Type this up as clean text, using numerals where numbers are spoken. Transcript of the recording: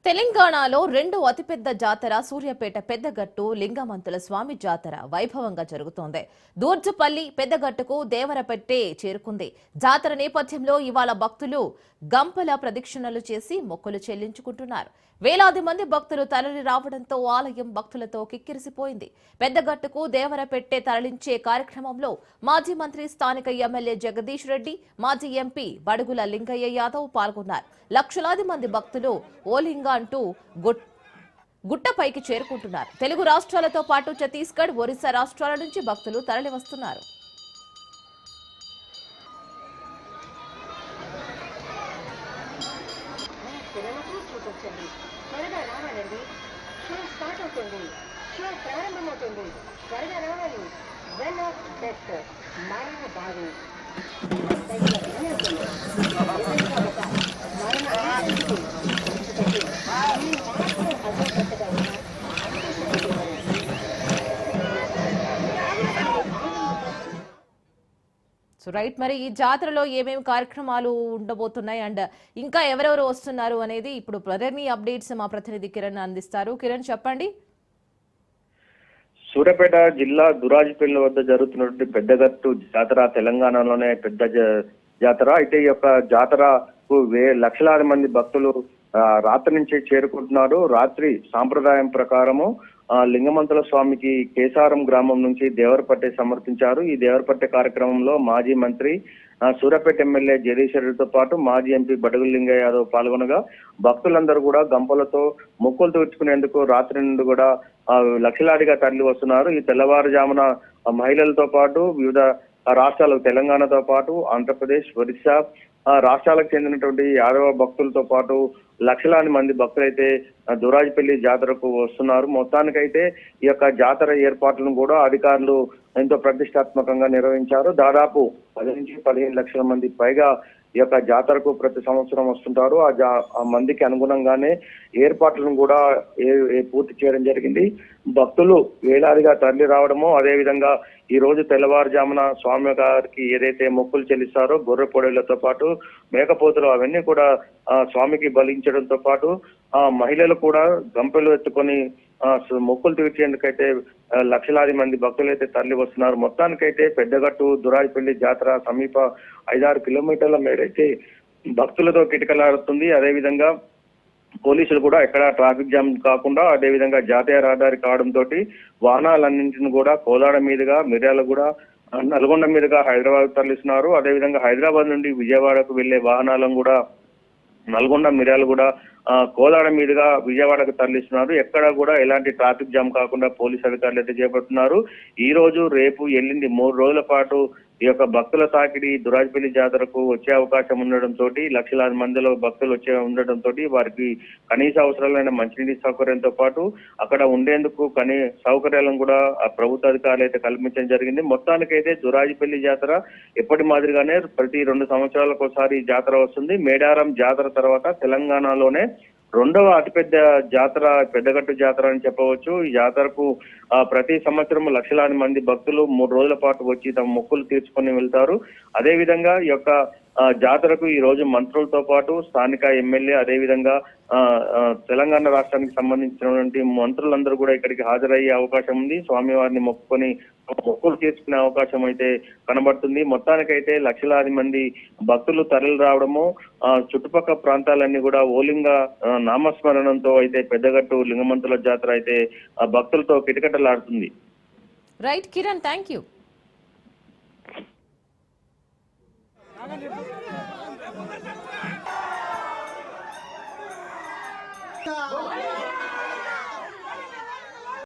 తెలంగాణలో రెండో అతిపెద్ద జాతర సూర్యాపేట పెద్దగట్టు లింగమంతుల స్వామి జాతర వైభవంగా జరుగుతోంది. దూర్జపల్లి పెద్దగట్టుకు దేవరపెట్టే చేరుకుంది. జాతర నేపథ్యంలో ఇవాళ భక్తులు గంపల ప్రదక్షిణలు చేసి మొక్కులు చెల్లించుకుంటున్నారు. వేలాది మంది భక్తులు తరలి రావడంతో ఆలయం భక్తులతో కిక్కిరిసిపోయింది. పెద్దగట్టుకు దేవరపెట్టే తరలించే కార్యక్రమంలో మాజీ మంత్రి స్థానిక ఎమ్మెల్యే జగదీష్ రెడ్డి, మాజీ ఎంపీ బడుగుల లింగయ్య యాదవ్ పాల్గొన్నారు. లక్షలాది మంది భక్తులు ఓలింగ అంటూ గుట్టపైకి చేరుకుంటున్నారు. తెలుగు రాష్ట్రాలతో పాటు ఛత్తీస్గఢ్, ఒరిస్సా రాష్ట్రాల నుంచి భక్తులు తరలివస్తున్నారు. సో రైట్, మరి ఈ జాతరలో ఏమేమి కార్యక్రమాలు ఉండబోతున్నాయి అండ్ ఇంకా ఎవరెవరు వస్తున్నారు అనేది ఇప్పుడు మరిన్ని అప్డేట్స్ మా ప్రతినిధి కిరణ్ అందిస్తారు. కిరణ్, చెప్పండి. సూర్యాపేట జిల్లా దురాజిపల్లి వద్ద జరుగుతున్నటువంటి పెద్దగట్టు జాతర తెలంగాణలోనే పెద్ద జాతర. అయితే ఈ యొక్క జాతరకు లక్షలాది మంది భక్తులు రాత్రి నుంచి చేరుకుంటున్నారు. రాత్రి సాంప్రదాయం ప్రకారము లింగమంతుల స్వామికి కేసారం గ్రామం నుంచి దేవరపట్టె సమర్పించారు. ఈ దేవరపట్టె కార్యక్రమంలో మాజీ మంత్రి సూర్యాపేట ఎమ్మెల్యే జగదీష్ రెడ్డితో పాటు మాజీ ఎంపీ బడుగుల లింగయ్య యాదవ్ పాల్గొనగా భక్తులందరూ కూడా గంపలతో మొక్కులు తీర్చుకునేందుకు రాత్రి నుండి కూడా లక్షలాదిగా తరలి వస్తున్నారు. ఈ తెల్లవారుజామున మహిళలతో పాటు వివిధ రాష్ట్రాలు తెలంగాణతో పాటు ఆంధ్రప్రదేశ్, ఒరిస్సా రాష్ట్రాలకు చెందినటువంటి యాదవ భక్తులతో పాటు లక్షలాది మంది భక్తులైతే దురాజిపల్లి జాతరకు వస్తున్నారు. మొత్తానికైతే ఈ యొక్క జాతర ఏర్పాట్లను కూడా అధికారులు ఎంతో ప్రతిష్టాత్మకంగా నిర్వహించారు. దాదాపు 10 నుంచి 15 లక్షల మంది పైగా ఈ యొక్క జాతరకు ప్రతి సంవత్సరం వస్తుంటారు. ఆ మందికి అనుగుణంగానే ఏర్పాట్లను కూడా పూర్తి చేయడం జరిగింది. భక్తులు వేలాదిగా తరలి రావడము, అదేవిధంగా ఈ రోజు తెల్లవారుజామున స్వామి గారికి ఏదైతే మొక్కులు చెల్లిస్తారో గొర్రె పొడేళ్లతో పాటు మేకపోతులు అవన్నీ కూడా స్వామికి బలించడంతో పాటు మహిళలు కూడా గంపెలు ఎత్తుకొని మొక్కులు తీర్చేందుకైతే లక్షలాది మంది భక్తులైతే తరలి వస్తున్నారు. మొత్తానికైతే పెద్దగట్టు దురాజిపల్లి జాతర సమీప 5-6 కిలోమీటర్ల మేరైతే భక్తులతో కిటకలాడుతుంది. అదేవిధంగా పోలీసులు కూడా ఎక్కడ ట్రాఫిక్ జామ్ కాకుండా అదేవిధంగా జాతీయ రహదారి కావడంతో వాహనాలన్నింటిని కూడా కోదాడ మీదుగా మిర్యాలగూడ, నల్గొండ మీదుగా హైదరాబాద్ తరలిస్తున్నారు. అదేవిధంగా హైదరాబాద్ నుండి విజయవాడకు వెళ్లే వాహనాలను కూడా నల్గొండ, మిర్యాలగూడ, కోదాడ మీదుగా విజయవాడకు తరలిస్తున్నారు. ఎక్కడ కూడా ఎలాంటి ట్రాఫిక్ జామ్ కాకుండా పోలీసు అధికారులు అయితే చేపడుతున్నారు. ఈ రోజు, రేపు, ఎల్లుండి 3 రోజుల పాటు ఈ యొక్క భక్తుల తాకిడి దురాజిపల్లి జాతరకు వచ్చే అవకాశం ఉండడంతో లక్షలాది మందిలో భక్తులు ఉండడంతో వారికి కనీస అవసరాలైన మంచినీటి సౌకర్యంతో పాటు అక్కడ ఉండేందుకు సౌకర్యాలను కూడా ప్రభుత్వ అధికారులు అయితే కల్పించడం జరిగింది. మొత్తానికైతే దురాజిపల్లి జాతర ఎప్పటి మాదిరిగానే ప్రతి 2 సంవత్సరాలకు ఒకసారి జాతర వస్తుంది. మేడారం జాతర తర్వాత తెలంగాణలోనే రెండవ అతిపెద్ద జాతర పెద్దగట్టు జాతర అని చెప్పవచ్చు. ఈ జాతరకు ప్రతి సంవత్సరం లక్షలాది మంది భక్తులు 3 రోజుల పాటు వచ్చి తమ మొక్కులు తీర్చుకొని వెళ్తారు. అదేవిధంగా ఈ యొక్క జాతరకు ఈ రోజు మంత్రులతో పాటు స్థానిక ఎమ్మెల్యే, అదేవిధంగా తెలంగాణ రాష్ట్రానికి సంబంధించినటువంటి మంత్రులందరూ కూడా ఇక్కడికి హాజరయ్యే అవకాశం ఉంది. స్వామివారిని మొక్కులు తీర్చుకునే అవకాశం అయితే కనబడుతుంది. మొత్తానికైతే లక్షలాది మంది భక్తులు తరలి రావడము, చుట్టుపక్కల ప్రాంతాలన్నీ కూడా ఓలింగ నామస్మరణంతో అయితే పెద్దగట్టు లింగమంతుల జాతర అయితే భక్తులతో కిటకిటలాడుతుంది. Right Kiran, thank you.